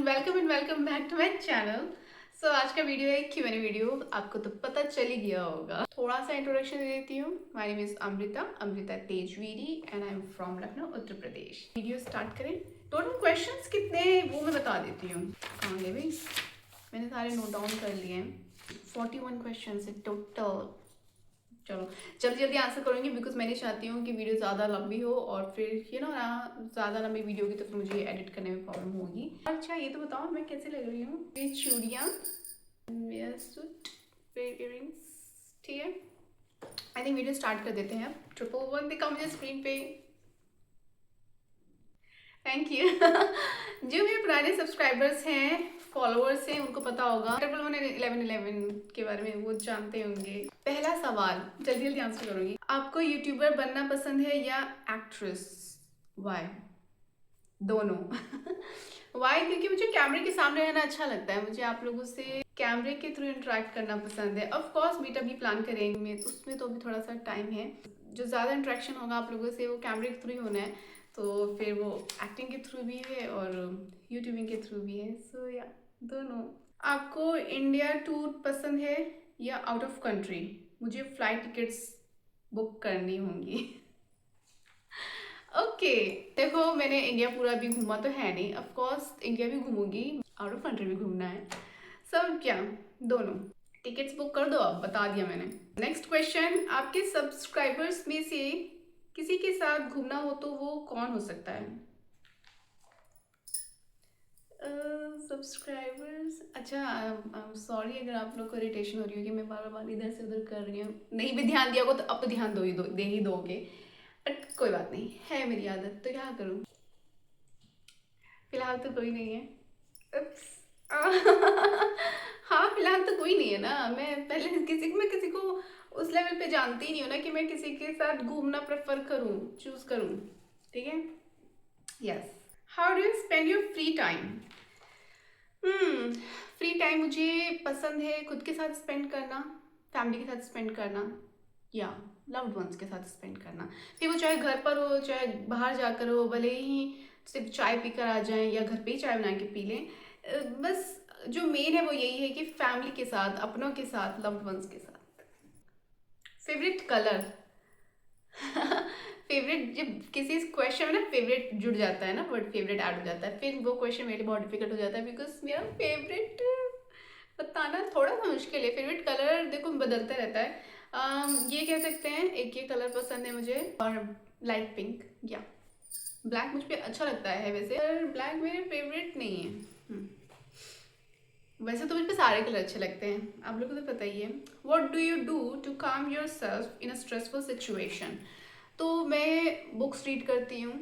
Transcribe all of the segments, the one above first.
Welcome back to my channel. So आज का video है Q&A वीडियो। आपको तो पता चल ही गया होगा। थोड़ा सा इंट्रोडक्शन दे देती हूँ। My name is Amrita Tejveeri and I am from Lucknow, Uttar Pradesh. Video start करें। टोटल क्वेश्चंस कितने वो मैं बता देती हूँ। कहाँ गए भाई, मैंने सारे नोट डाउन कर लिए हैं। 41 क्वेश्चन है टोटल। चलो जल्दी जल्दी आंसर करूँगी बिकॉज मैं नहीं चाहती हूँ कि वीडियो ज़्यादा लंबी हो और फिर ना ज़्यादा लंबी वीडियो होगी तो फिर मुझे एडिट करने में प्रॉब्लम होगी। अच्छा ये तो बताओ मैं कैसे लग रही हूँ। ये चूड़ियाँ, मेरा सूट, फिर इयरिंग्स, ठीक है। आई थिंक वीडियो स्टार्ट कर देते हैं अब। 111 दिखा मुझे स्क्रीन पे। Thank you. जो मेरे पुराने सब्सक्राइबर्स हैं, फॉलोअर्स हैं, उनको पता होगा 1111 के बारे में, वो जानते होंगे। पहला सवाल जल्दी जल्दी आंसर करूंगी। आपको यूट्यूबर बनना पसंद है या एक्ट्रेस? वाई? दोनों। वाई? क्योंकि मुझे कैमरे के सामने रहना अच्छा लगता है। मुझे आप लोगों से कैमरे के थ्रू इंटरेक्ट करना पसंद है। ऑफ कोर्स मीटअप भी प्लान करेंगे, उसमें तो अभी थोड़ा सा टाइम है। जो ज़्यादा इंटरेक्शन होगा आप लोगों से वो कैमरे के थ्रू ही होना है, तो फिर वो एक्टिंग के थ्रू भी है और यूट्यूबिंग के थ्रू भी है। सो या दोनों। आपको इंडिया टूर पसंद है या आउट ऑफ कंट्री? मुझे फ्लाइट टिकट्स बुक करनी होंगी। ओके देखो, मैंने इंडिया पूरा भी घूमा तो है नहीं। ऑफ कोर्स इंडिया भी घूमूंगी, आउट ऑफ कंट्री भी घूमना है। सब क्या, दोनों। टिकट्स बुक कर दो, अब बता दिया मैंने। नेक्स्ट क्वेश्चन, आपके सब्सक्राइबर्स में से किसी के साथ घूमना हो तो वो कौन हो सकता है? सब्सक्राइबर्स, अच्छा सॉरी अगर आप लोग को इरिटेशन हो रही हो कि मैं बार बार इधर से उधर कर रही हूँ। नहीं भी ध्यान दिया होगा तो अब तो ध्यान दे ही दोगे, बट कोई बात नहीं, है मेरी आदत, तो क्या करूँ। फिलहाल तो कोई नहीं है। Oops. हाँ फिलहाल तो कोई नहीं है ना। मैं पहले किसी को उस लेवल पे जानती ही नहीं हूँ ना कि मैं किसी के साथ घूमना प्रेफर करूँ, चूज करूँ। ठीक है। Yes. How do you spend your free time? Free time मुझे पसंद है खुद के साथ स्पेंड करना, फैमिली के साथ स्पेंड करना या लव्ड वंस के साथ स्पेंड करना। फिर वो चाहे घर पर हो चाहे बाहर जाकर हो, भले ही सिर्फ चाय पीकर आ जाएं या घर पे ही चाय बना के पी लें। बस जो मेन है वो यही है कि फैमिली के साथ, अपनों के साथ, लव्ड वंस के साथ। Favourite colour? फेवरेट जब किसी क्वेश्चन में ना फेवरेट जुड़ जाता है ना, वर्ड फेवरेट ऐड हो जाता है, फिर वो क्वेश्चन मेरे लिए बहुत डिफिकल्ट हो जाता है बिकॉज मेरा फेवरेट बताना थोड़ा सा मुश्किल है। फेवरेट कलर देखो बदलता रहता है। ये कह सकते हैं एक ये कलर पसंद है मुझे, और लाइट पिंक या ब्लैक मुझ पे अच्छा लगता है वैसे, पर ब्लैक मेरे फेवरेट नहीं है। वैसे तो मुझ पे सारे कलर अच्छे लगते हैं, आप लोगों को तो पता ही है। What do you do to calm yourself in a stressful situation? तो मैं बुक्स रीड करती हूँ,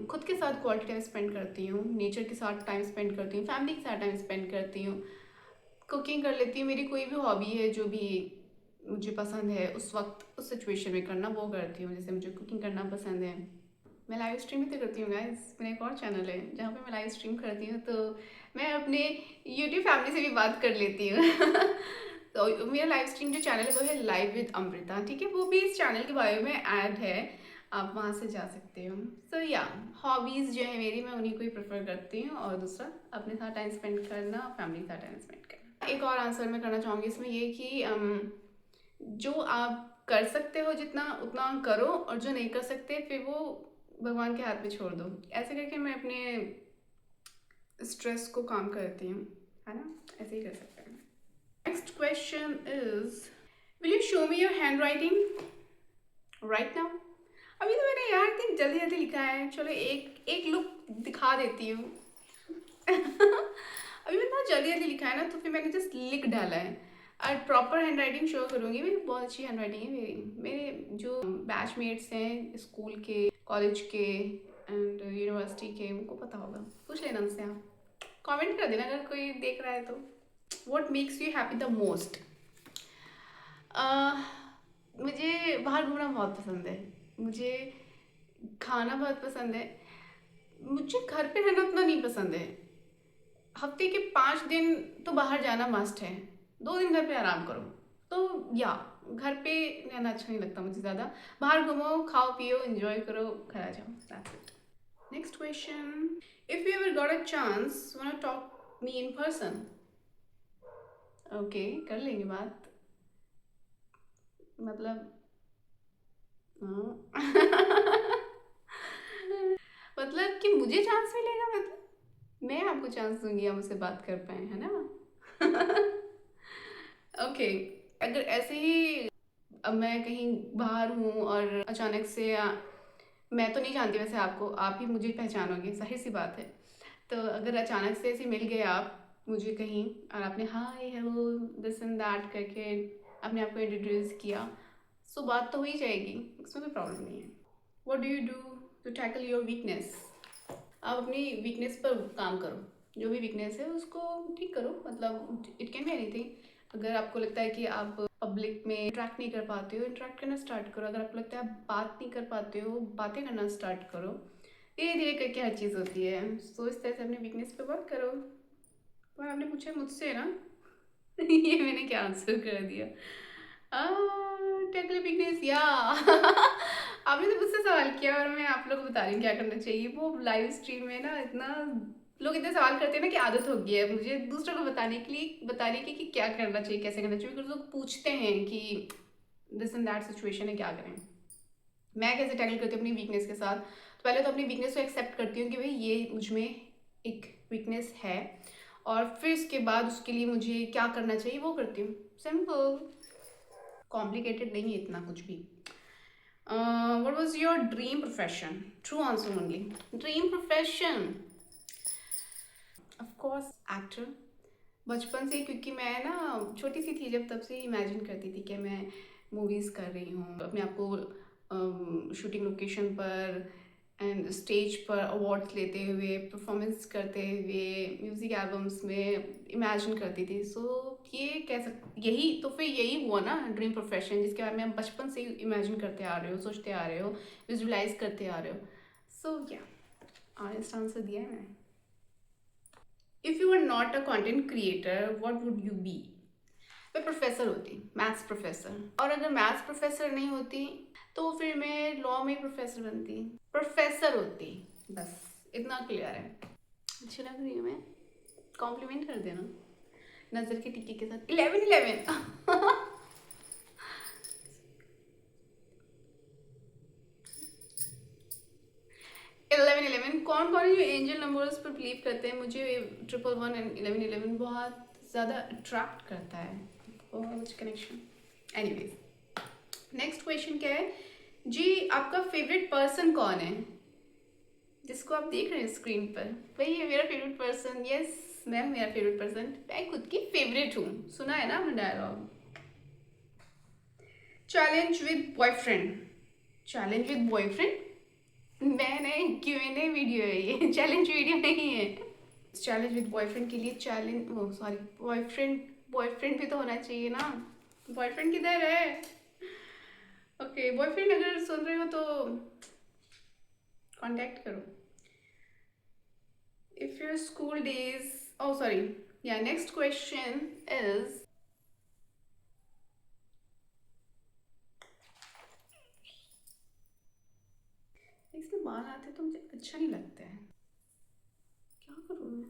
खुद के साथ क्वालिटी टाइम स्पेंड करती हूँ, नेचर के साथ टाइम स्पेंड करती हूँ, फैमिली के साथ टाइम स्पेंड करती हूँ, कुकिंग कर लेती हूँ। मेरी कोई भी हॉबी है जो भी मुझे पसंद है उस वक्त उस सिचुएशन में करना, वो करती हूँ। जैसे मुझे कुकिंग करना पसंद है। मैं लाइव स्ट्रीम भी तो करती हूँ गाइस। मेरा एक और चैनल है जहाँ पे मैं लाइव स्ट्रीम करती हूँ, तो मैं अपने यूट्यूब फैमिली से भी बात कर लेती हूँ। तो मेरा लाइव स्ट्रीम जो चैनल है वो है लाइव विद अमृता, ठीक है। वो भी इस चैनल के बारे में ऐड है, आप वहाँ से जा सकते हो। सो या हॉबीज़ जो है मेरी, मैं उन्हीं को ही प्रेफर करती हूँ, और दूसरा अपने साथ टाइम स्पेंड करना, फैमिली के साथ टाइम स्पेंड करना। एक और आंसर मैं करना चाहूँगी इसमें ये कि जो आप कर सकते हो जितना उतना करो, और जो नहीं कर सकते फिर वो भगवान के हाथ में छोड़ दो। ऐसे करके मैं अपने स्ट्रेस को काम करती हूँ, है ना। ऐसे ही कर सकते हैं। Next question is, will you show me your hand writing right now? अभी तो मैंने यार इतनी जल्दी जल्दी लिखा है, चलो एक एक लुक दिखा देती हूँ। अभी मैंने बहुत जल्दी जल्दी लिखा है ना, तो फिर मैंने जस्ट लिख डाला है। और प्रॉपर हैंड राइटिंग शो करूँगी। मेरी बहुत अच्छी हैंड राइटिंग है। मेरे जो बैचमेट्स हैं स्कूल के, कॉलेज के एंड यूनिवर्सिटी के, उनको पता होगा। पूछ लेना उनसे, आप कमेंट कर देना अगर कोई देख रहा है तो। What makes you happy the most? मुझे बाहर घूमना बहुत पसंद है, मुझे खाना बहुत पसंद है। मुझे घर पे रहना उतना नहीं पसंद है। हफ्ते के 5 दिन तो बाहर जाना मस्ट है, 2 दिन घर पे आराम करो। तो या घर पे रहना अच्छा नहीं लगता मुझे ज़्यादा। बाहर घूमो, खाओ पियो, एंजॉय करो, घर आ जाओ, that's it. Next question, if you ever got a chance want to talk me in person. Okay, कर लेंगे बात। मतलब हाँ। मतलब कि मुझे चांस मिलेगा, मतलब मैं आपको चांस दूंगी, आप मुझसे बात कर पाए, है ना? ओके, अगर ऐसे ही अब मैं कहीं बाहर हूँ और अचानक से मैं तो नहीं जानती वैसे आपको, आप ही मुझे पहचानोगे, जाहिर सी बात है। तो अगर अचानक से ऐसे मिल गए आप मुझे कहीं और आपने hi hello this and that करके अपने आप को इंट्रोड्यूस किया, सो बात तो हो ही जाएगी, उसमें कोई प्रॉब्लम नहीं है। What do you do to tackle your weakness? आप अपनी वीकनेस पर काम करो, जो भी वीकनेस है उसको ठीक करो, मतलब इट कैन बी एनीथिंग। अगर आपको लगता है कि आप पब्लिक में इंटरेक्ट नहीं कर पाते हो, इंटरेक्ट करना स्टार्ट करो। अगर आपको लगता है आप बात नहीं कर पाते हो, बातें करना स्टार्ट करो। धीरे धीरे करके हर चीज़ होती है, सो इस तरह से अपने वीकनेस पे वर्क करो। पर आपने पूछा मुझसे ना, ये मैंने क्या आंसर कर दिया? टेक्निकल वीकनेस या आपने तो मुझसे सवाल किया और मैं आप लोग को बता रही हूँ क्या करना चाहिए। वो लाइव स्ट्रीम में ना इतना लोग इतने सवाल करते हैं ना कि आदत हो गई है मुझे दूसरों को बताने की कि क्या करना चाहिए, कैसे करना चाहिए। because लोग पूछते हैं कि दिस एंड दैट सिचुएशन है, क्या करें। मैं कैसे टैकल करती हूँ अपनी वीकनेस के साथ? तो पहले तो अपनी वीकनेस को एक्सेप्ट करती हूँ कि भाई ये मुझ में एक वीकनेस है, और फिर इसके बाद उसके लिए मुझे क्या करना चाहिए वो करती हूँ। सिंपल, कॉम्प्लिकेटेड नहीं है इतना कुछ भी। What was your dream profession? True answer only. Dream profession of course actor. बचपन से, क्योंकि मैं ना छोटी सी थी जब, तब से इमेजिन करती थी कि मैं मूवीज़ कर रही हूँ, अपने आप को शूटिंग लोकेशन पर एंड स्टेज पर अवार्ड्स लेते हुए, परफॉर्मेंस करते हुए, म्यूज़िक एल्बम्स में इमेजिन करती थी। सो ये कह सक यही तो फिर यही हुआ ना ड्रीम प्रोफेशन, जिसके बारे में हम बचपन से इमेजिन करते आ रहे हो, सोचते आ रहे हो, विजुलाइज करते आ रहे हो। सो क्या ऑनेस्ट आंसर दिया है मैंने। If you are not a content creator what would you be? मैं प्रोफेसर होती, मैथ्स प्रोफेसर। और अगर मैथ्स प्रोफेसर नहीं होती तो फिर मैं लॉ में प्रोफेसर बनती, प्रोफेसर होती। बस इतना क्लियर है। अच्छी लग रही हूँ मैं? कॉम्प्लीमेंट कर देना नज़र के टिक्के के साथ। 11-11। 11-11 कौन कौन है जो एंजल नंबर्स पर बिलीव करते हैं? मुझे 111 एंड 11-11 बहुत ज़्यादा अट्रैक्ट करता है, कुछ कनेक्शन। एनीवेज, नेक्स्ट क्वेश्चन क्या है जी? आपका फेवरेट पर्सन कौन है जिसको आप देख रहे हैं स्क्रीन पर? वही है मेरा फेवरेट पर्सन। यस, मैं हूँ मेरा फेवरेट पर्सन। मैं खुद की फेवरेट हूँ। सुना है ना अपना dialogue. Challenge with boyfriend. Challenge with boyfriend मैंने क्यूएनए वीडियो है ये, चैलेंज वीडियो नहीं है। चैलेंज विद बॉयफ्रेंड के लिए चैलेंज, ओ सॉरी, बॉयफ्रेंड, बॉयफ्रेंड भी तो होना चाहिए ना। बॉयफ्रेंड किधर है? ओके, बॉयफ्रेंड अगर सुन रहे हो तो कांटेक्ट करो। If your school days, oh sorry, yeah, next question is, इसमें बाल आते तो मुझे अच्छा नहीं लगता है, क्या करूँ मैं?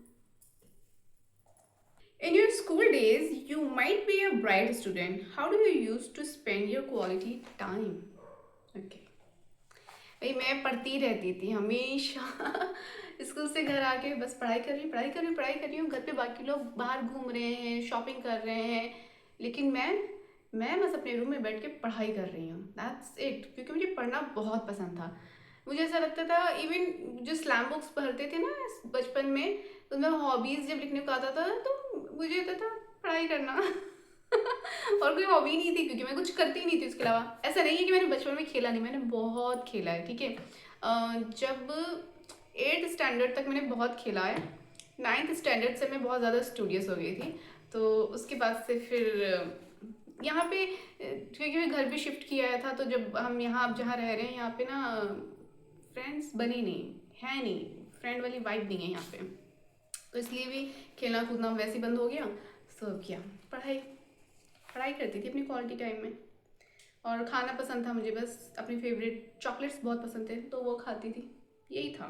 In your school days, you might be a bright student. How do you use to spend your quality time? Okay. भाई मैं पढ़ती रहती थी हमेशा। स्कूल से घर आके बस पढ़ाई कर रही हूँ, पढ़ाई कर रही हूँ, पढ़ाई कर रही हूँ। घर पे बाकी लोग बाहर घूम रहे हैं, शॉपिंग कर रहे हैं, लेकिन मैं बस अपने रूम में बैठ के पढ़ाई कर रही हूँ। That's it. क्योंकि मुझे पढ़ना बहुत पसंद था। मुझे ऐसा लगता था, इवन जो स्लैम बुक्स पढ़ते थे ना बचपन में, तो मैं हॉबीज़ जब लिखने को आता था तो मुझे आता था पढ़ाई करना। और कोई हॉबी नहीं थी, क्योंकि मैं कुछ करती नहीं थी उसके अलावा। ऐसा नहीं है कि मैंने बचपन में खेला नहीं, मैंने बहुत खेला है, ठीक है। जब 8th स्टैंडर्ड तक मैंने बहुत खेला है। 9th स्टैंडर्ड से मैं बहुत ज़्यादा स्टूडियस हो गई थी। तो उसके बाद से फिर यहाँ पे क्योंकि मैं घर भी शिफ्ट किया था, तो जब हम यहाँ अब जहाँ रह रहे हैं यहाँ पे ना फ्रेंड्स बनी नहीं है, नहीं फ्रेंड वाली वाइब नहीं है यहाँ पे, तो इसलिए भी खेलना कूदना वैसे ही बंद हो गया। सो क्या, पढ़ाई, पढ़ाई करती थी अपनी क्वालिटी टाइम में। और खाना पसंद था मुझे, बस अपनी फेवरेट चॉकलेट्स बहुत पसंद थे तो वो खाती थी, यही था।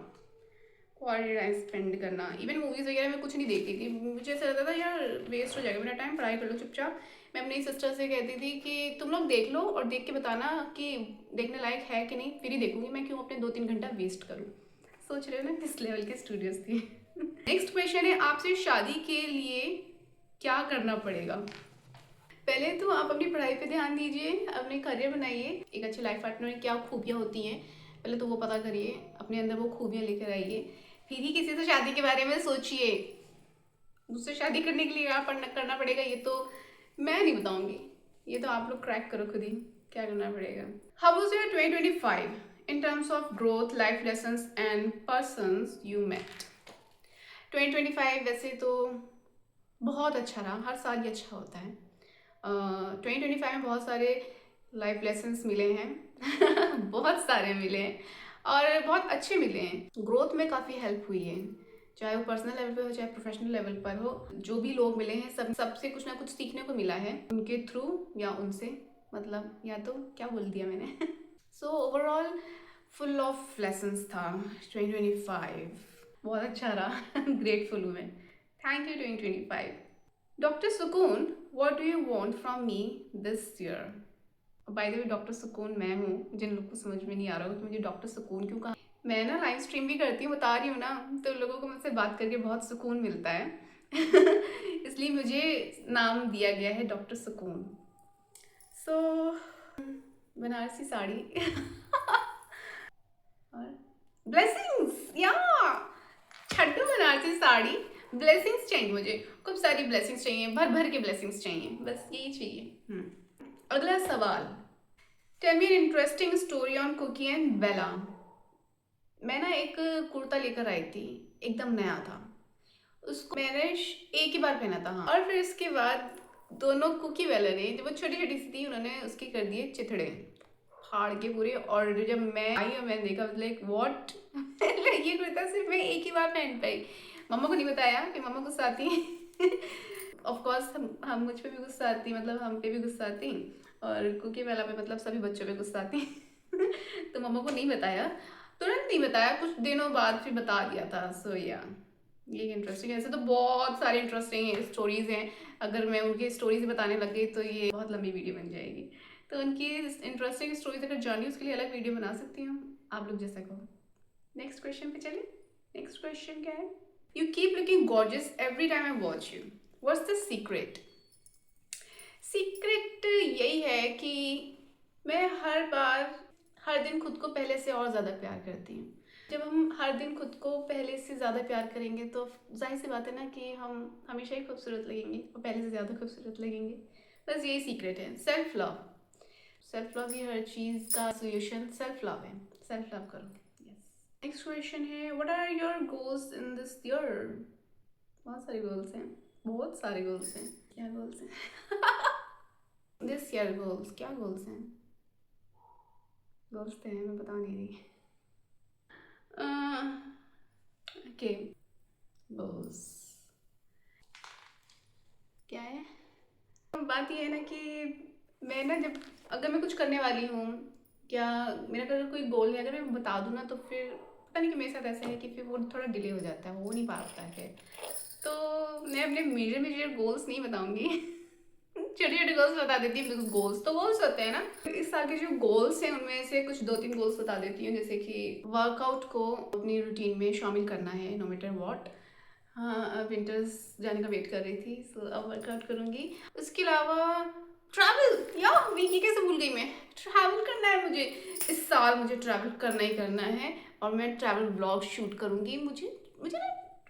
क्वालिटी टाइम स्पेंड करना, इवन मूवीज़ वगैरह मैं कुछ नहीं देखती थी, मुझे ऐसा लगता था यार वेस्ट हो जाएगा मेरा टाइम, पढ़ाई कर लो चुपचाप। मैं अपनी सिस्टर से कहती थी कि तुम लोग देख लो और देख के बताना कि देखने लायक है कि नहीं, फिर ही देखूंगी, मैं क्यों अपने 2-3 घंटा वेस्ट करूँ। सोच रहे हो ना किस लेवल के स्टूडियोज थी। नेक्स्ट क्वेश्चन है, आपसे शादी के लिए क्या करना पड़ेगा? पहले तो आप अपनी पढ़ाई पे ध्यान दीजिए, अपने करियर बनाइए, एक अच्छे लाइफ पार्टनर में क्या खूबियाँ होती हैं पहले तो वो पता करिए, अपने अंदर वो खूबियाँ लेकर आइए, फिर ही किसी से शादी के बारे में सोचिए। मुझसे शादी करने के लिए क्या करना पड़ेगा ये तो मैं नहीं बताऊंगी, ये तो आप लोग क्रैक करो खुद ही क्या करना पड़ेगा। How was your 2025 in terms of growth, life lessons and persons you met? 2025 वैसे तो बहुत अच्छा रहा, हर साल ही अच्छा होता है। 2025 में बहुत सारे लाइफ लेसन्स मिले हैं बहुत सारे मिले हैं और बहुत अच्छे मिले हैं, ग्रोथ में काफ़ी हेल्प हुई है, चाहे वो पर्सनल लेवल पे हो चाहे प्रोफेशनल लेवल पर हो। जो भी लोग मिले हैं सबसे कुछ ना कुछ सीखने को मिला है, उनके थ्रू या उनसे, मतलब या तो क्या बोल दिया मैंने। So overall full of lessons था 2025, बहुत अच्छा रहा। ग्रेटफुल हूँ मैं। Thank you 2025। डॉक्टर सुकून, what do you want from me this year? By the way doctor सुकून मैं हूँ, जिन लोगों को समझ में नहीं आ रहा हो कि मुझे डॉक्टर सुकून क्यों कहा। मैं ना लाइव स्ट्रीम भी करती हूँ, बता रही हूँ ना, तो लोगों को मुझसे बात करके बहुत सुकून मिलता है। इसलिए मुझे नाम दिया गया है डॉक्टर सुकून। सो बनारसी साड़ी और ब्लेसिंग्स, या छड्डू बनारसी साड़ी, ब्लेसिंग्स चाहिए मुझे, खूब सारी ब्लेसिंग्स चाहिए, भर भर के ब्लेसिंग्स चाहिए, बस यही चाहिए। अगला सवाल, tell me an interesting story on Cookie and Bella. मैं ना एक कुर्ता लेकर आई थी, एकदम नया था, उसको मैंने एक ही बार पहना था, हाँ, और फिर इसके बाद दोनों कुकी बेला ने, जब वो छोटी छोटी सी थी, उन्होंने उसके कर दिए चिथड़े फाड़ के पूरे, और जब मैं आई और मैंने देखा लाइक व्हाट, ये कुर्ता सिर्फ मैं एक ही बार पहन पाई। मम्मा को नहीं बताया कि मम्मा गुस्सा आती ऑफ कोर्स हम मुझ पे भी गुस्सा आती, मतलब हम पे भी गुस्सा आती, और कुकी वाला पे मतलब सभी बच्चों पे गुस्सा आती। तो मम्मा को नहीं बताया, तुरंत नहीं बताया, कुछ दिनों बाद फिर बता दिया था। सो या ये इंटरेस्टिंग है, ऐसे तो बहुत सारे इंटरेस्टिंग स्टोरीज हैं, अगर मैं उनकी स्टोरीज बताने लग गई तो ये बहुत लंबी वीडियो बन जाएगी, तो उनकी इंटरेस्टिंग स्टोरीज अगर जानी उसके लिए अलग वीडियो बना सकती हूँ, आप लोग जैसा कहो। नेक्स्ट क्वेश्चन पे चलिए। नेक्स्ट क्वेश्चन क्या है, you keep looking gorgeous every time I watch you, what's the secret? Secret यही है कि मैं हर बार हर दिन खुद को पहले से और ज़्यादा प्यार करती हूँ। जब हम हर दिन खुद को पहले से ज़्यादा प्यार करेंगे तो जाहिर सी बात है ना कि हम हमेशा ही खूबसूरत लगेंगे और पहले से ज़्यादा खूबसूरत लगेंगे। बस यही सीक्रेट है, सेल्फ लव। सेल्फ लव ही हर चीज़ का सोल्यूशन सेल्फ लव है, सेल्फ लव करो। यस। नेक्स्ट क्वेश्चन है, what are your goals in this year? बहुत सारे गोल्स हैं, बहुत सारे गोल्स हैं। क्या गोल्स हैं? दिस ईयर गोल्स, क्या गोल्स हैं? गोल्स तो हैं, मैं बता नहीं रही। ओके, गोल्स क्या है? बात ये है ना कि मैं ना जब अगर मैं कुछ करने वाली हूँ, क्या मेरा अगर कोई गोल है, अगर मैं बता दूँ ना तो फिर पता नहीं कि मेरे साथ ऐसा है कि फिर वो थोड़ा डिले हो जाता है, वो नहीं पाता है फिर। तो मैं अपने मेजर मेजर गोल्स नहीं बताऊंगी। छोटे छोटे गोल्स बता देती हूँ, गोल्स तो गोल्स होते हैं ना। इस साल के जो गोल्स हैं उनमें से कुछ 2-3 गोल्स बता देती हूँ, जैसे कि वर्कआउट को अपनी रूटीन में शामिल करना है नो मैटर व्हाट। हाँ, विंटर्स जाने का वेट कर रही थी, सो अब वर्कआउट करूँगी। उसके अलावा ट्रैवल, या ये कैसे भूल गई मैं, ट्रैवल करना है मुझे इस साल, मुझे ट्रैवल करना ही करना है, और मैं ट्रैवल ब्लॉग शूट करूँगी। मुझे मुझे ना,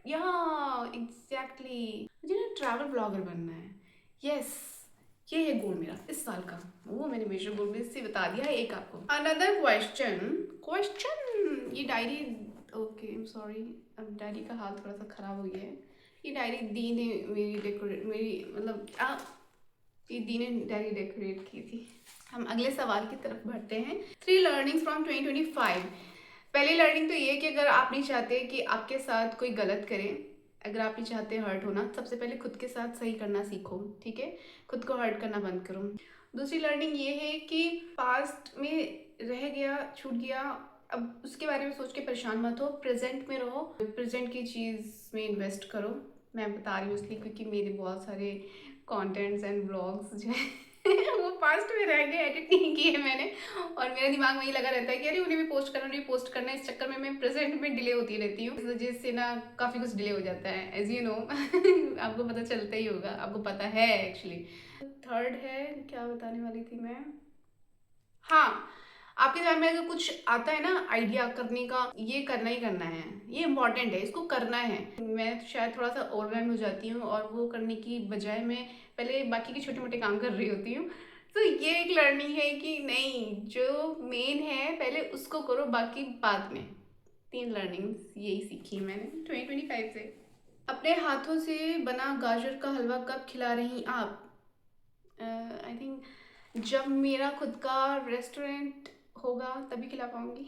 या एग्जैक्टली मुझे ना ट्रैवल ब्लॉगर बनना है। यस, ये है गोल मेरा इस साल का, वो मैंने मेजर गोल में से बता दिया है एक आपको। अनदर क्वेश्चन, ये diary, okay I am sorry, अब डायरी का हाल थोड़ा सा ख़राब हो गया है। ये डायरी दी ने मेरी डेकोरेट, मेरी मतलब ये दी ने डायरी डेकोरेट की थी। हम अगले सवाल की तरफ बढ़ते हैं। 3 लर्निंग्स फ्रॉम 2025। पहली लर्निंग तो ये कि अगर आप नहीं चाहते कि आपके साथ कोई गलत करे, अगर आप नहीं चाहते हर्ट होना, सबसे पहले खुद के साथ सही करना सीखो, ठीक है? खुद को हर्ट करना बंद करो। दूसरी लर्निंग ये है कि पास्ट में रह गया, छूट गया, अब उसके बारे में सोच के परेशान मत हो, प्रेजेंट में रहो, प्रेजेंट की चीज़ में इन्वेस्ट करो। मैं बता रही हूँ इसलिए क्योंकि मेरे बहुत सारे कंटेंट्स एंड ब्लॉग्स जो है वो पास्ट में रह गए, एडिट नहीं किए मैंने, और मेरे दिमाग में ही लगा रहता है कि अरे उन्हें भी पोस्ट करना, उन्हें भी पोस्ट करना। इस चक्कर में मैं प्रेजेंट में डिले होती रहती हूँ, इस वजह से ना काफ़ी कुछ डिले हो जाता है, एज यू नो। आपको पता चलता ही होगा, आपको पता है एक्चुअली। थर्ड है, क्या बताने वाली थी मैं, हाँ, आपके दिमाग में अगर कुछ आता है ना आइडिया करने का, ये करना ही करना है, ये इम्पोर्टेंट है, इसको करना है, मैं तो शायद थोड़ा सा ओवरवेल्म हो जाती हूँ और वो करने की बजाय मैं पहले बाकी के छोटे मोटे काम कर रही होती हूँ। तो ये एक लर्निंग है कि नहीं, जो मेन है पहले उसको करो, बाकी बाद में। 3 लर्निंग्स यही सीखी मैंने 2025 से। अपने हाथों से बना गाजर का हलवा कब खिला रही आप? आई थिंक जब मेरा खुद का रेस्टोरेंट होगा तभी खिला पाऊंगी।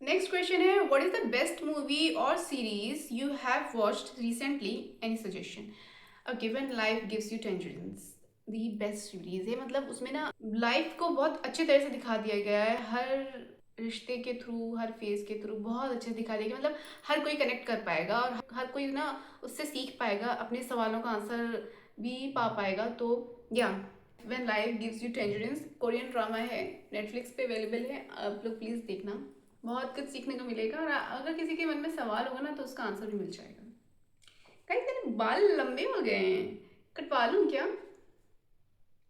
नेक्स्ट क्वेश्चन है, what is the best movie और series you have watched recently, any suggestion? Okay, when life gives you tangerines, the best series है। मतलब उसमें ना लाइफ को बहुत अच्छी तरह से दिखा दिया गया है, हर रिश्ते के थ्रू, हर फेज के थ्रू बहुत अच्छे से दिखा दिया गया। मतलब हर कोई कनेक्ट कर पाएगा और हर कोई ना उससे सीख पाएगा, अपने सवालों का आंसर भी पा पाएगा। तो या when life gives you tangerines Korean drama है, नेटफ्लिक्स पे अवेलेबल है, आप लोग प्लीज़ देखना, बहुत कुछ सीखने को मिलेगा। और अगर किसी के मन में सवाल होगा ना तो उसका आंसर भी मिल जाएगा। कहीं तेरे बाल लंबे हो गए हैं, कटवा लूं क्या?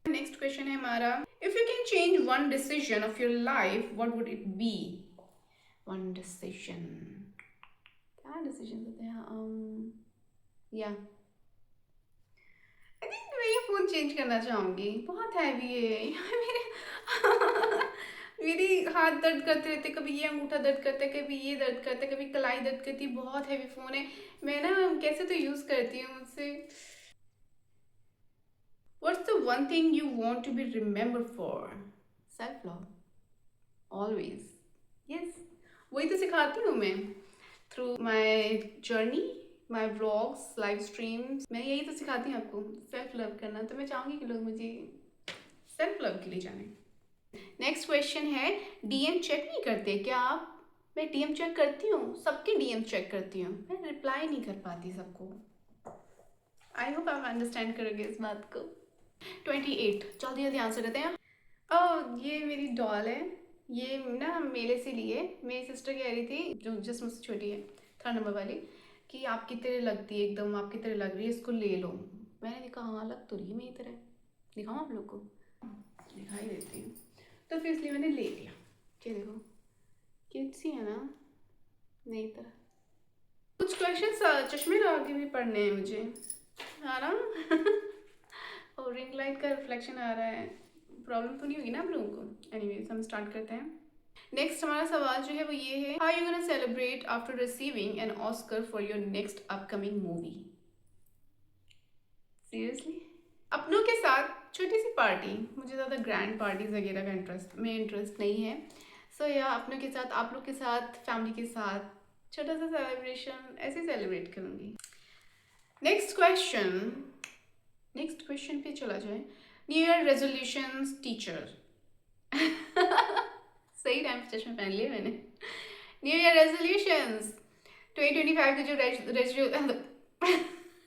नेक्स्ट क्वेश्चन है हमारा, if you can change one decision of your life what would it be? One decision, क्या डिसीजन होते हैं? या आई थिंक मैं ये फोन चेंज करना चाहूंगी, बहुत हैवी है यार मेरे मेरी हाथ दर्द करते रहते, कभी ये अंगूठा दर्द करता है, कभी ये दर्द करता है, कभी कलाई दर्द करती है, बहुत हैवी फोन है। मैं ना कैसे तो यूज करती हूँ मुझसे। What's the one thing you want to be remembered for? Self love, always. Yes, वही तो सिखाती हूँ मैं through my journey, my vlogs, live streams, मैं यही तो सिखाती हूँ आपको, सेल्फ लव करना। तो मैं चाहूँगी कि लोग मुझे सेल्फ लव के लिए जाने। नेक्स्ट क्वेश्चन है, डीएम चेक नहीं करते क्या आप? मैं डीएम चेक करती हूँ, सबके डीएम चेक करती हूँ, मैं रिप्लाई नहीं कर पाती सबको। आई होप आप अंडरस्टैंड करोगे इस बात को। 28, जल्दी जल्दी आंसर करते हैं। ओह, ये मेरी डॉल है, ये ना मेले से लिए, मेरी सिस्टर कह रही थी जो जस्ट मुझसे छोटी है, 3rd नंबर वाली, कि आपकी तरह लगती है एकदम, आपकी तरह लग रही है, इसको ले लो। मैंने कहा हाँ लग तो रही है मेरी तरह, दिखाऊँ आप लोग को? दिखाई देती हूँ। तो फिर इसलिए मैंने ले लिया। ये देखो क्यूट सी है ना, नई तरह। कुछ क्वेश्चन चश्मे लगा के भी पढ़ने हैं मुझे, आ रहा और रिंग लाइट का रिफ्लेक्शन आ रहा है, प्रॉब्लम तो नहीं होगी ना आप लोगों को? एनीवेज हम स्टार्ट करते हैं। नेक्स्ट हमारा सवाल जो है वो ये है, how you gonna celebrate after receiving an Oscar for your next upcoming movie? Seriously, अपनों के साथ छोटी सी पार्टी, मुझे ज़्यादा ग्रैंड पार्टीज वगैरह का इंटरेस्ट नहीं है। सो या अपनों के साथ, आप लोग के साथ, फैमिली के साथ छोटा सा सेलिब्रेशन ऐसे सेलिब्रेट करूँगी। नेक्स्ट क्वेश्चन, नेक्स्ट क्वेश्चन पे चला जाए। न्यू ईयर रेजोल्यूशंस टीचर सही टाइम पे चश्मे पहन लिए मैंने। न्यू ईयर रेजोल्यूशंस 2025 के जो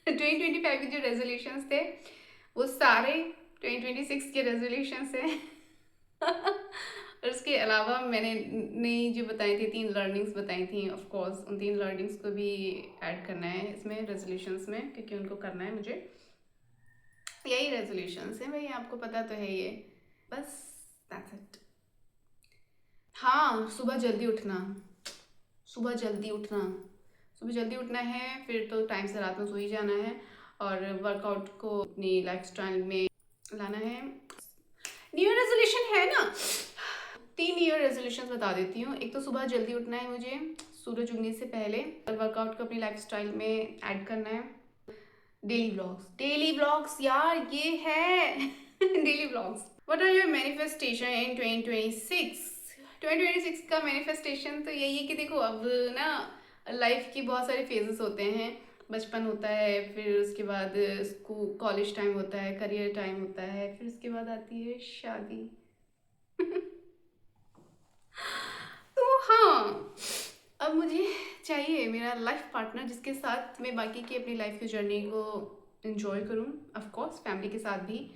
2025 के जो रेजोल्यूशंस थे वो सारे 2026 के रेजोल्यूशंस हैं और उसके अलावा मैंने नई जो बताई थी, 3 लर्निंग्स बताई थी, ऑफ कोर्स उन 3 लर्निंग्स को भी ऐड करना है इसमें रेजोल्यूशंस में, क्योंकि उनको करना है मुझे। यही रेजोल्यूशंस हैं भाई, आपको पता तो है ये, बस दैट्स इट। हाँ, सुबह जल्दी उठना, सुबह जल्दी उठना, सुबह जल्दी उठना है, फिर तो टाइम से रात में सो ही जाना है और वर्कआउट को अपनी लाइफस्टाइल में लाना है। न्यू ईयर रेजोल्यूशन है ना, 3 न्यू ईयर रेजोल्यूशन बता देती हूँ। एक तो सुबह जल्दी उठना है मुझे सूरज उगने से पहले, और वर्कआउट को अपनी लाइफस्टाइल में ऐड करना है। डेली व्लॉग्स, डेली व्लॉग्स यार, ये है daily vlogs. What are your manifestation in 2026? 2026 का मैनिफेस्टेशन तो यही है कि देखो अब ना लाइफ की बहुत सारे फेजेस होते हैं, बचपन होता है, फिर उसके बाद स्कूल कॉलेज टाइम होता है, करियर टाइम होता है, फिर उसके बाद आती है शादी तो हाँ, अब मुझे चाहिए मेरा लाइफ पार्टनर जिसके साथ मैं बाकी की अपनी लाइफ की जर्नी को एंजॉय करूँ, ऑफ कोर्स फैमिली के साथ भी।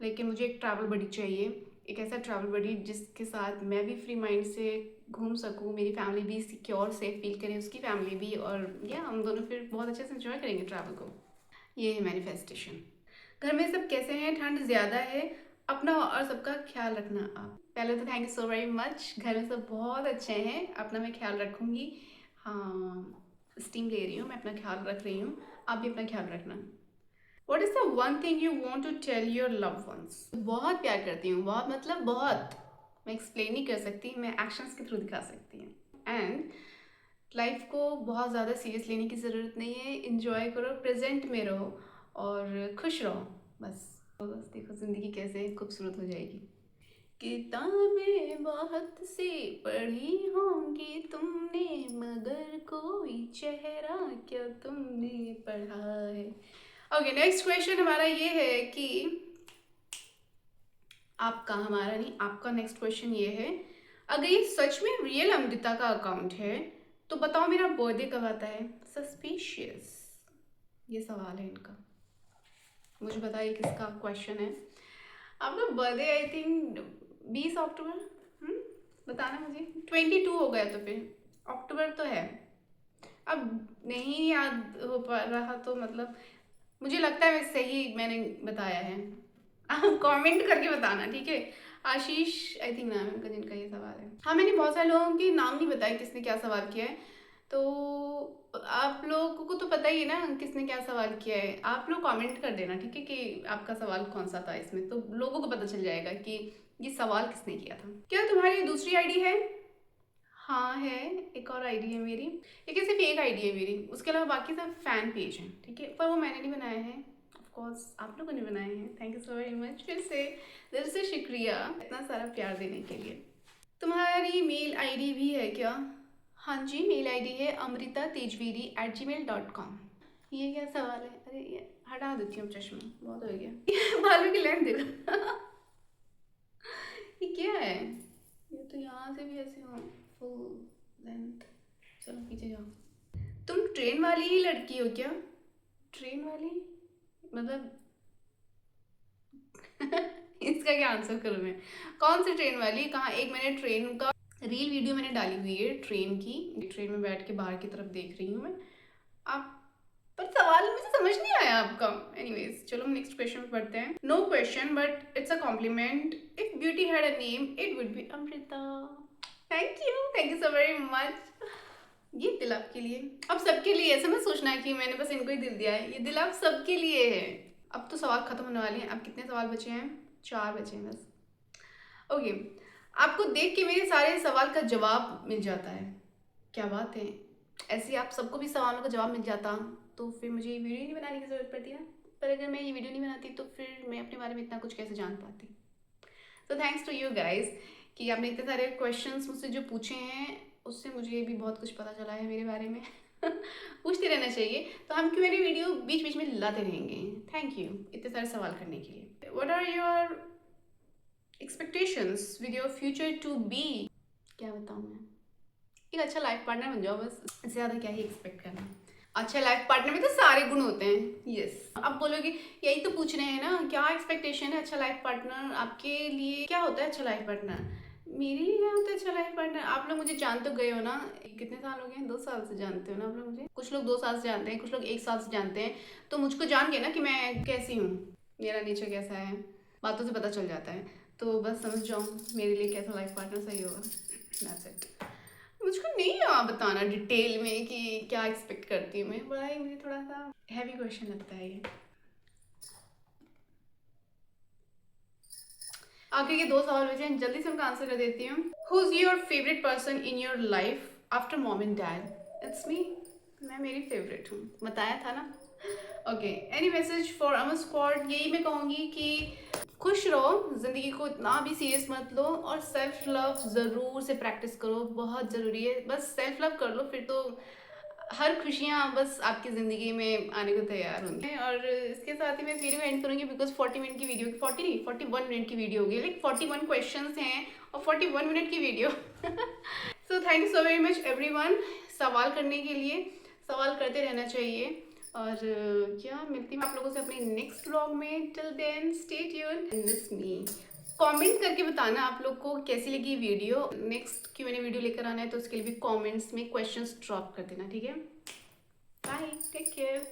लेकिन मुझे एक ट्रैवल बडी चाहिए, एक ऐसा ट्रैवल बडी जिसके साथ मैं भी फ्री माइंड से घूम सकूँ, मेरी फैमिली भी सिक्योर सेफ फील करे, उसकी फैमिली भी, और या हम दोनों फिर बहुत अच्छे से एंजॉय करेंगे ट्रैवल को। ये है मैनिफेस्टेशन। घर में सब कैसे हैं? ठंड ज़्यादा है, अपना और सबका ख्याल रखना आप। पहले तो thank you so very much. घर में सब बहुत अच्छे हैं, अपना मैं ख्याल रखूँगी। हाँ, स्टीम ले रही हूँ, मैं अपना ख्याल रख रही हूँ, आप भी अपना ख्याल रखना। What is the one thing you want to tell your love ones? बहुत प्यार करती हूँ, बहुत मतलब बहुत। मैं एक्सप्लेन नहीं कर सकती, मैं एक्शंस के थ्रू दिखा सकती हूँ। एंड लाइफ को बहुत ज़्यादा सीरियस लेने की ज़रूरत नहीं है, इंजॉय करो, प्रेजेंट में रहो और खुश रहो बस। बस देखो ज़िंदगी कैसे खूबसूरत हो जाएगी। किताबें बहुत सी पढ़ी होंगी तुमने, मगर कोई चेहरा क्या तुमने पढ़ा है। ओके, नेक्स्ट क्वेश्चन हमारा ये है कि आपका, हमारा नहीं, आपका नेक्स्ट क्वेश्चन ये है, अगर ये सच में रियल अमृता का अकाउंट है तो बताओ मेरा बर्थडे कब आता है? सस्पिशियस ये सवाल है इनका। मुझे बताइए किसका क्वेश्चन है आपका? बर्थडे आई थिंक 20 अक्टूबर। बताना मुझे। 22 हो गया तो फिर अक्टूबर तो है। अब नहीं याद हो पा रहा तो मतलब मुझे लगता है मैं सही मैंने बताया है। आप कमेंट करके बताना, ठीक है? आशीष आई थिंक नाम है उनका जिनका ये सवाल है। हाँ, मैंने बहुत सारे लोगों के नाम नहीं बताए किसने क्या सवाल किया है, तो आप लोगों को तो पता ही है ना किसने क्या सवाल किया है। आप लोग कमेंट कर देना, ठीक है, कि आपका सवाल कौन सा था इसमें, तो लोगों को पता चल जाएगा कि ये सवाल किसने किया था। क्या तुम्हारी दूसरी आईडी है? हाँ है, एक और आईडी है मेरी, लेकिन सिर्फ एक आईडी है मेरी, उसके अलावा बाकी सब फैन पेज हैं, ठीक है, पर वो मैंने नहीं बनाए हैं, ऑफ कोर्स आप लोगों ने बनाए हैं। Thank you so very much, फिर से दिल से शुक्रिया इतना सारा प्यार देने के लिए। तुम्हारी मेल आईडी भी है क्या? हाँ जी, मेल आईडी है amritaTejveri@gmail.com। ये क्या सवाल है? अरे ये हटा देती हूँ, चश्मा बहुत हो गया बालों की लेंथ देखो ये क्या है? ये तो यहाँ से भी ऐसे हो फुल लेंथ। चलो पीछे जाओ। तुम ट्रेन वाली ही लड़की हो क्या? ट्रेन वाली मतलब इसका क्या आंसर करूँ मैं? कौन सी ट्रेन वाली, कहाँ? एक मैंने ट्रेन का रील वीडियो मैंने डाली हुई है ट्रेन की, ट्रेन में बैठ के बाहर की तरफ देख रही हूँ मैं। आप पर सवाल मुझे समझ नहीं आया आपका। एनीवेज चलो हम नेक्स्ट क्वेश्चन पे पढ़ते हैं। No question but it's a compliment, if beauty had a name it would be Amrita. Thank you so very much. ये दिल आपके लिए, अब सबके लिए। ऐसा मत सोचना कि मैंने बस इनको ही दिल दिया है, ये दिल आप सबके लिए है। अब तो सवाल खत्म होने वाले हैं, अब कितने सवाल बचे हैं? 4 बचे हैं बस। ओके, आपको देख के मेरे सारे सवाल का जवाब मिल जाता है। क्या बात है, ऐसे आप सबको भी सवालों का जवाब मिल जाता तो फिर मुझे ये वीडियो नहीं बनाने की ज़रूरत पड़ती ना। पर अगर मैं ये वीडियो नहीं बनाती तो फिर मैं अपने बारे में इतना कुछ कैसे जान पाती। So thanks to you guys कि आपने इतने सारे क्वेश्चंस मुझसे जो पूछे हैं, उससे मुझे भी बहुत कुछ पता चला है मेरे बारे में पूछते रहना चाहिए, तो हम क्यों मेरी वीडियो बीच बीच में लाते रहेंगे। थैंक यू इतने सारे सवाल करने के लिए। What are your expectations with your future to be? क्या बताऊँ मैं? एक अच्छा लाइफ पार्टनर बन जाओ बस, इससे ज़्यादा क्या ही एक्सपेक्ट करना। अच्छा लाइफ पार्टनर में तो सारे गुण होते हैं। यस, अब बोलोगे यही तो पूछ रहे हैं ना, क्या एक्सपेक्टेशन है अच्छा लाइफ पार्टनर आपके लिए? क्या होता है अच्छा लाइफ पार्टनर? मेरे लिए क्या होता है अच्छा लाइफ पार्टनर? आप लोग मुझे जान तो गए हो ना, कितने साल हो गए हैं? 2 साल से जानते हो ना आप लोग मुझे। कुछ लोग 2 साल से जानते हैं, कुछ लोग 1 साल से जानते हैं, तो मुझको जान के ना कि मैं कैसी हूँ, मेरा नेचर कैसा है, बातों से पता चल जाता है। तो बस समझ जाओ मेरे लिए कैसा लाइफ पार्टनर सही होगा। That's it. मुझको नहीं बताना डिटेल में कि क्या एक्सपेक्ट करती हूँ मैं, बड़ा ही मुझे थोड़ा सा हैवी क्वेश्चन लगता है ये। आखिर के 2 सवाल बचे हैं, जल्दी से उनका आंसर कर देती हूँ। Who is your favourite person in your life after mom and dad? It's me, मैं मेरी फेवरेट हूँ, बताया था ना। Okay, any message for Amar squad? यही मैं कहूँगी कि खुश रहो, ज़िंदगी को इतना भी सीरियस मत लो, और सेल्फ लव ज़रूर से प्रैक्टिस करो, बहुत ज़रूरी है। बस सेल्फ लव कर लो, फिर तो हर खुशियाँ बस आपकी ज़िंदगी में आने को तैयार होंगी। और इसके साथ ही मैं वीडियो एंड करूँगी, बिकॉज 40 मिनट की वीडियो, 40 नहीं 41 मिनट की वीडियो होगी, लाइक 41 क्वेश्चंस हैं और 41 मिनट की video so thank you so very much everyone सवाल करने के लिए। सवाल करते रहना चाहिए। और क्या मिलती हूँ आप लोगों से अपने नेक्स्ट व्लॉग में। Till then stay tuned and miss me. Comment करके बताना आप लोग को कैसी लगी वीडियो। नेक्स्ट Q&A वीडियो लेकर आना है तो उसके लिए भी कमेंट्स में क्वेश्चंस ड्रॉप कर देना, ठीक है। Bye, take care.